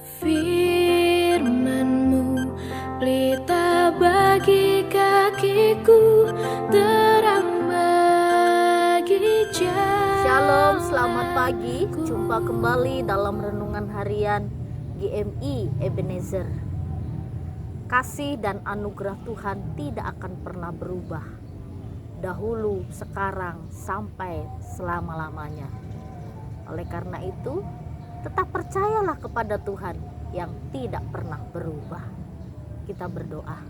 Firman-Mu pelita bagi kakiku, terang bagi jalan. Shalom, selamat pagi. Jumpa kembali dalam renungan harian GMI Ebenezer. Kasih dan anugerah Tuhan tidak akan pernah berubah, dahulu, sekarang, sampai selama-lamanya. Oleh karena itu, tetap percayalah kepada Tuhan yang tidak pernah berubah. Kita berdoa.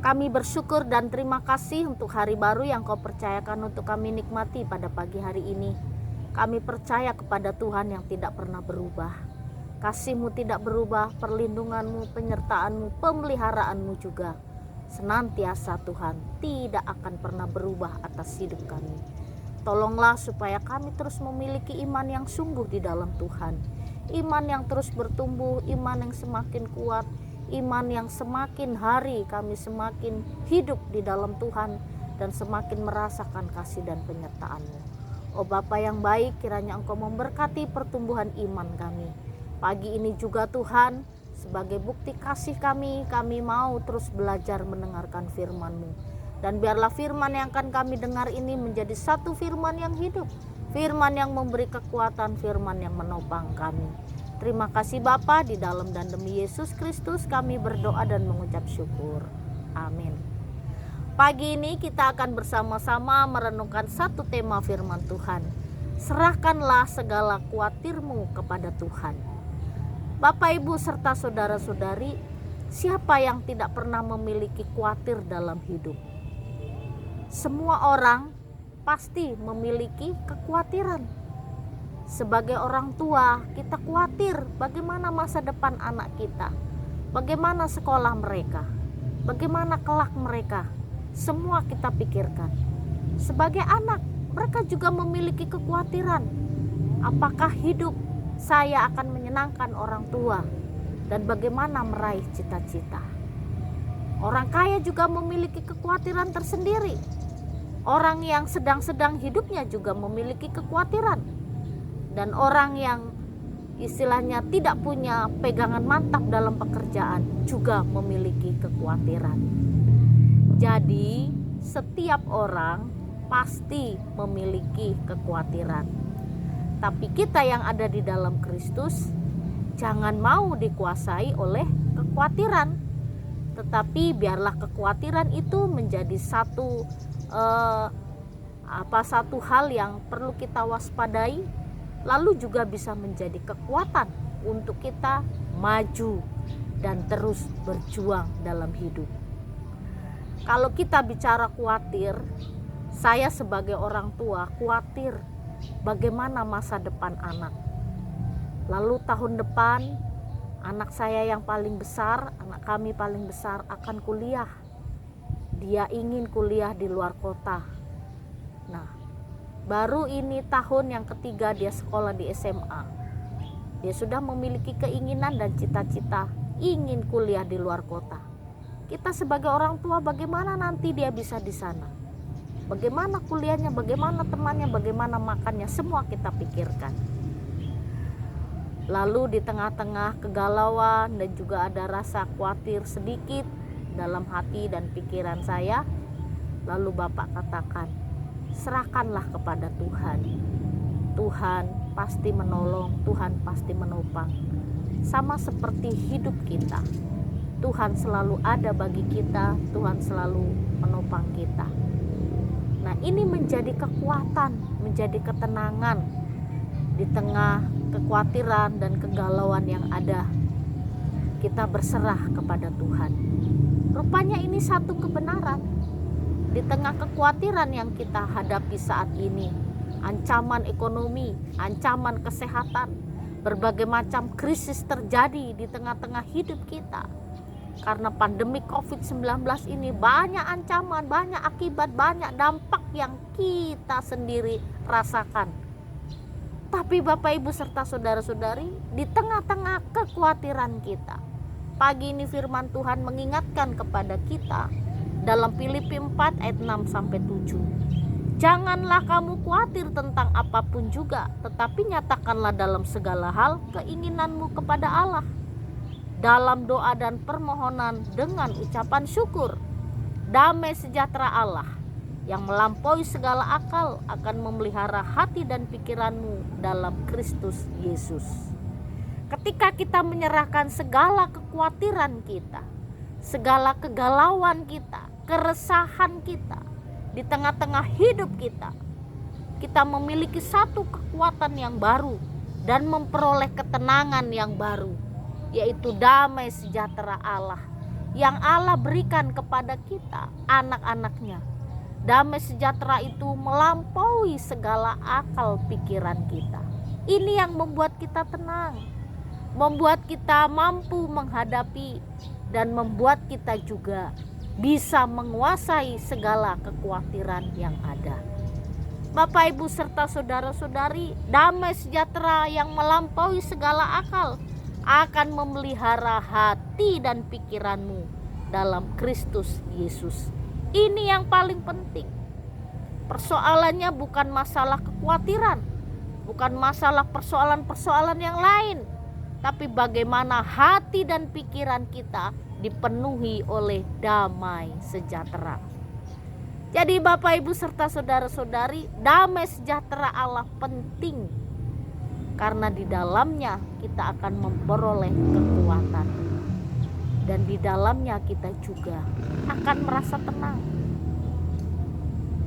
Kami bersyukur dan terima kasih untuk hari baru yang Kau percayakan untuk kami nikmati pada pagi hari ini. Kami percaya kepada Tuhan yang tidak pernah berubah. Kasih-Mu tidak berubah, perlindungan-Mu, penyertaan-Mu, pemeliharaanmu juga senantiasa Tuhan tidak akan pernah berubah atas hidup kami. Tolonglah supaya kami terus memiliki iman yang sungguh di dalam Tuhan. Iman yang terus bertumbuh, iman yang semakin kuat, iman yang semakin hari kami semakin hidup di dalam Tuhan dan semakin merasakan kasih dan penyertaan-Mu. Oh Bapa yang baik, kiranya Engkau memberkati pertumbuhan iman kami. Pagi ini juga Tuhan, sebagai bukti kasih kami mau terus belajar mendengarkan firman-Mu. Dan biarlah firman yang akan kami dengar ini menjadi satu firman yang hidup, firman yang memberi kekuatan, firman yang menopang kami. Terima kasih Bapa, di dalam dan demi Yesus Kristus kami berdoa dan mengucap syukur. Amin. Pagi ini kita akan bersama-sama merenungkan satu tema firman Tuhan. Serahkanlah segala khawatirmu kepada Tuhan. Bapak, Ibu, serta saudara-saudari, siapa yang tidak pernah memiliki khawatir dalam hidup? Semua orang pasti memiliki kekhawatiran. Sebagai orang tua, kita khawatir bagaimana masa depan anak kita, bagaimana sekolah mereka, bagaimana kelak mereka. Semua kita pikirkan. Sebagai anak, mereka juga memiliki kekhawatiran. Apakah hidup saya akan menyenangkan orang tua dan bagaimana meraih cita-cita? Orang kaya juga memiliki kekhawatiran tersendiri. Orang yang sedang-sedang hidupnya juga memiliki kekhawatiran. Dan orang yang istilahnya tidak punya pegangan mantap dalam pekerjaan juga memiliki kekhawatiran. Jadi setiap orang pasti memiliki kekhawatiran. Tapi kita yang ada di dalam Kristus jangan mau dikuasai oleh kekhawatiran. Tetapi biarlah kekhawatiran itu menjadi satu hal yang perlu kita waspadai, lalu juga bisa menjadi kekuatan untuk kita maju dan terus berjuang dalam hidup. Kalau kita bicara khawatir, saya sebagai orang tua khawatir bagaimana masa depan anak. Lalu tahun depan anak saya yang paling besar, anak kami paling besar akan kuliah. Dia ingin kuliah di luar kota. Nah, baru ini tahun yang ketiga dia sekolah di SMA. Dia sudah memiliki keinginan dan cita-cita ingin kuliah di luar kota. Kita sebagai orang tua bagaimana nanti dia bisa di sana? Bagaimana kuliahnya, bagaimana temannya, bagaimana makannya, semua kita pikirkan. Lalu di tengah-tengah kegalauan dan juga ada rasa khawatir sedikit dalam hati dan pikiran saya, lalu Bapak katakan, serahkanlah kepada Tuhan. Tuhan pasti menolong, Tuhan pasti menopang. Sama seperti hidup kita, Tuhan selalu ada bagi kita, Tuhan selalu menopang kita. Nah, ini menjadi kekuatan, menjadi ketenangan di tengah kekhawatiran dan kegalauan yang ada. Kita berserah kepada Tuhan. Rupanya ini satu kebenaran. Di tengah kekhawatiran yang kita hadapi saat ini, ancaman ekonomi, ancaman kesehatan, berbagai macam krisis terjadi di tengah-tengah hidup kita. Karena pandemi COVID-19 ini banyak ancaman, banyak akibat, banyak dampak yang kita sendiri rasakan. Tapi Bapak, Ibu, serta saudara-saudari, di tengah-tengah kekhawatiran kita, pagi ini firman Tuhan mengingatkan kepada kita dalam Filipi 4 ayat 6-7. Janganlah kamu khawatir tentang apapun juga, tetapi nyatakanlah dalam segala hal keinginanmu kepada Allah, dalam doa dan permohonan dengan ucapan syukur. Damai sejahtera Allah yang melampaui segala akal akan memelihara hati dan pikiranmu dalam Kristus Yesus. Ketika kita menyerahkan segala kekhawatiran kita, segala kegalauan kita, keresahan kita di tengah-tengah hidup kita, kita memiliki satu kekuatan yang baru dan memperoleh ketenangan yang baru, yaitu damai sejahtera Allah yang Allah berikan kepada kita, anak-anaknya. Damai sejahtera itu melampaui segala akal pikiran kita. Ini yang membuat kita tenang, membuat kita mampu menghadapi, dan membuat kita juga bisa menguasai segala kekhawatiran yang ada. Bapak, Ibu, serta saudara-saudari, damai sejahtera yang melampaui segala akal akan memelihara hati dan pikiranmu dalam Kristus Yesus. Ini yang paling penting. Persoalannya bukan masalah kekhawatiran, bukan masalah persoalan-persoalan yang lain, tapi bagaimana hati dan pikiran kita dipenuhi oleh damai sejahtera. Jadi Bapak, Ibu, serta saudara-saudari, damai sejahtera Allah penting, karena di dalamnya kita akan memperoleh kekuatan, dan di dalamnya kita juga akan merasa tenang.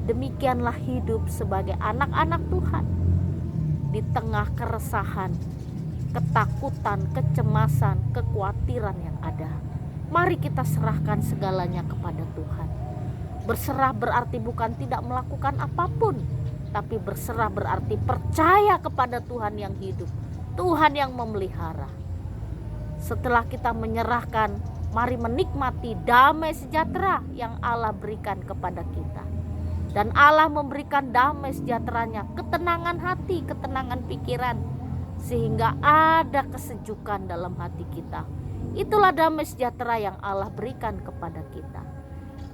Demikianlah hidup sebagai anak-anak Tuhan di tengah keresahan, ketakutan, kecemasan, kekhawatiran yang ada. Mari kita serahkan segalanya kepada Tuhan. Berserah berarti bukan tidak melakukan apapun, tapi berserah berarti percaya kepada Tuhan yang hidup, Tuhan yang memelihara. Setelah kita menyerahkan, mari menikmati damai sejahtera yang Allah berikan kepada kita. Dan Allah memberikan damai sejahteranya, ketenangan hati, ketenangan pikiran, sehingga ada kesejukan dalam hati kita. Itulah damai sejahtera yang Allah berikan kepada kita.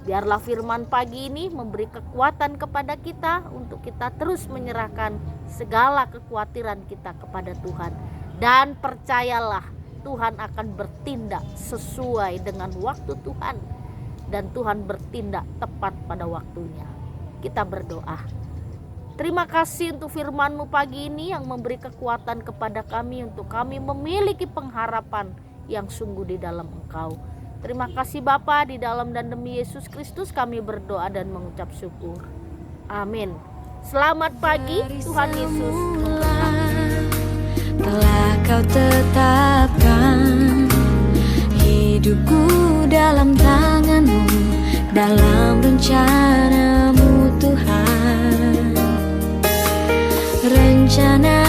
Biarlah firman pagi ini memberi kekuatan kepada kita untuk kita terus menyerahkan segala kekhawatiran kita kepada Tuhan. Dan percayalah, Tuhan akan bertindak sesuai dengan waktu Tuhan, dan Tuhan bertindak tepat pada waktunya. Kita berdoa. Terima kasih untuk firman-Mu pagi ini yang memberi kekuatan kepada kami untuk kami memiliki pengharapan yang sungguh di dalam Engkau. Terima kasih Bapa, di dalam dan demi Yesus Kristus kami berdoa dan mengucap syukur. Amin. Selamat pagi, Tuhan Yesus telah Kau tetapkan hidupku dalam tangan-Mu, dalam rencana-Mu Tuhan. Rencana